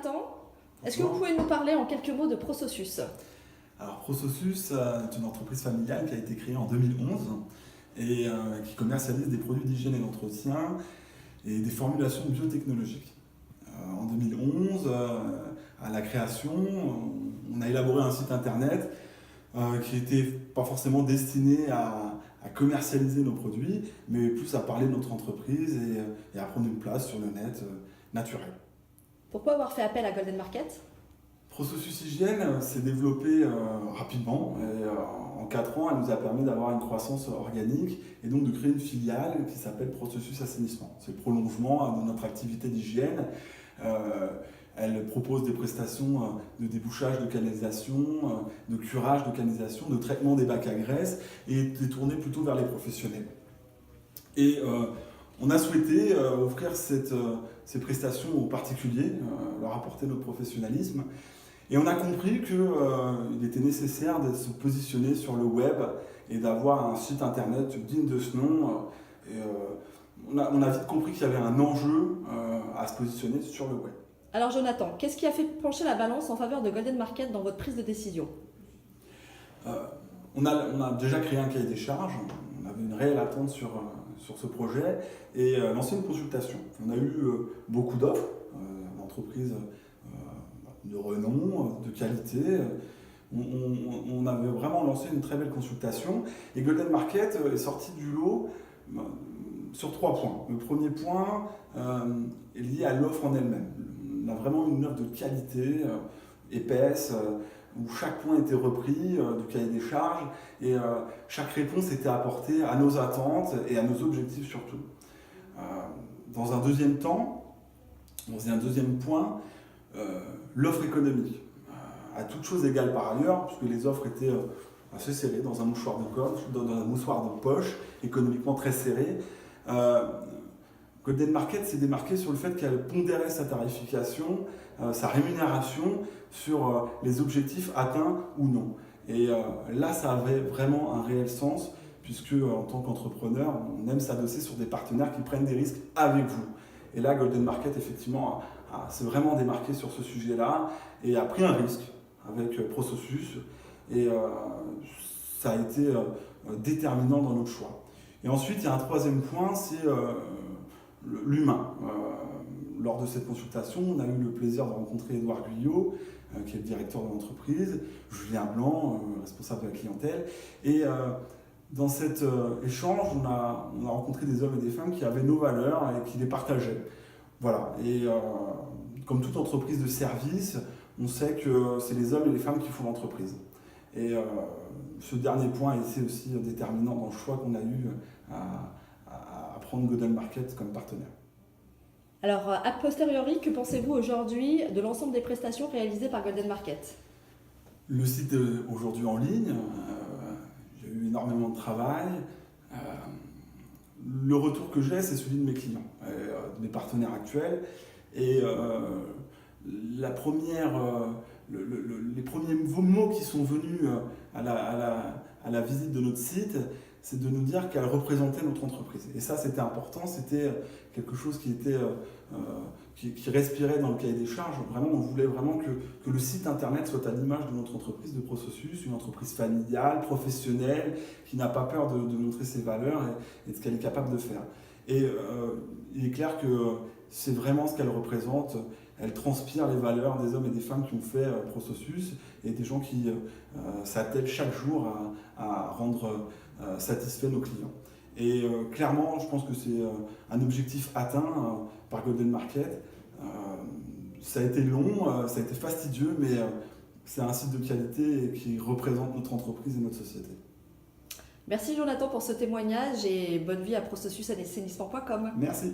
Jonathan. Est-ce que vous pouvez nous parler en quelques mots de Prososus? Alors Prososus est une entreprise familiale qui a été créée en 2011 et qui commercialise des produits d'hygiène et d'entretien et des formulations biotechnologiques. En 2011, à la création, on a élaboré un site internet qui n'était pas forcément destiné à commercialiser nos produits, mais plus à parler de notre entreprise et à prendre une place sur le net naturel. Pourquoi avoir fait appel à Golden Market? Prososus Hygiène s'est développée rapidement et en 4 ans, elle nous a permis d'avoir une croissance organique et donc de créer une filiale qui s'appelle Prososus Assainissement. C'est le prolongement de notre activité d'hygiène. Elle propose des prestations de débouchage de canalisation, de curage de canalisation, de traitement des bacs à graisse et est tournée plutôt vers les professionnels. Et on a souhaité offrir ces prestations aux particuliers, leur apporter notre professionnalisme. Et on a compris qu'il était nécessaire de se positionner sur le web et d'avoir un site internet digne de ce nom. On a vite compris qu'il y avait un enjeu à se positionner sur le web. Alors Jonathan, qu'est-ce qui a fait pencher la balance en faveur de Golden Market dans votre prise de décision? On a déjà créé un cahier des charges, on avait une réelle attente sur ce projet et lancé une consultation. On a eu beaucoup d'offres d'entreprises de renom, de qualité. On avait vraiment lancé une très belle consultation et Golden Market est sorti du lot sur 3 points. Le premier point est lié à l'offre en elle-même. On a vraiment une offre de qualité épaisse où chaque point était repris du cahier des charges et chaque réponse était apportée à nos attentes et à nos objectifs surtout. Dans un deuxième point, l'offre économique. À toute chose égale par ailleurs, puisque les offres étaient assez serrées dans un mouchoir de poche, économiquement très serré. Golden Market s'est démarqué sur le fait qu'elle pondérait sa tarification, sa rémunération sur les objectifs atteints ou non. Et là, ça avait vraiment un réel sens, puisque en tant qu'entrepreneur, on aime s'adosser sur des partenaires qui prennent des risques avec vous. Et là, Golden Market, effectivement, s'est vraiment démarqué sur ce sujet-là et a pris un risque avec Prososus. Et ça a été déterminant dans notre choix. Et ensuite, il y a un troisième point, c'est l'humain. Lors de cette consultation, on a eu le plaisir de rencontrer Édouard Guyot, qui est le directeur de l'entreprise, Julien Blanc, responsable de la clientèle. Et dans cet échange, on a rencontré des hommes et des femmes qui avaient nos valeurs et qui les partageaient. Voilà. Et comme toute entreprise de service, on sait que c'est les hommes et les femmes qui font l'entreprise. Et ce dernier point a été aussi déterminant dans le choix qu'on a eu à prendre Golden Market comme partenaire. Alors, a posteriori, que pensez-vous aujourd'hui de l'ensemble des prestations réalisées par Golden Market? Le site est aujourd'hui en ligne. J'ai eu énormément de travail. Le retour que j'ai, c'est celui de mes clients, de mes partenaires actuels. Et les premiers mots qui sont venus à la visite de notre site, c'est de nous dire qu'elle représentait notre entreprise. Et ça, c'était important, c'était quelque chose qui respirait dans le cahier des charges. Vraiment, on voulait vraiment que le site internet soit à l'image de notre entreprise de Prososus, une entreprise familiale, professionnelle, qui n'a pas peur de montrer ses valeurs et de ce qu'elle est capable de faire. Et il est clair que c'est vraiment ce qu'elle représente. Elle transpire les valeurs des hommes et des femmes qui ont fait Prososus et des gens qui s'attellent chaque jour à rendre satisfaits nos clients. Et clairement, je pense que c'est un objectif atteint par Golden Market. Ça a été long, ça a été fastidieux, mais c'est un site de qualité qui représente notre entreprise et notre société. Merci Jonathan pour ce témoignage et bonne vie à prososusassainissement.com. Merci.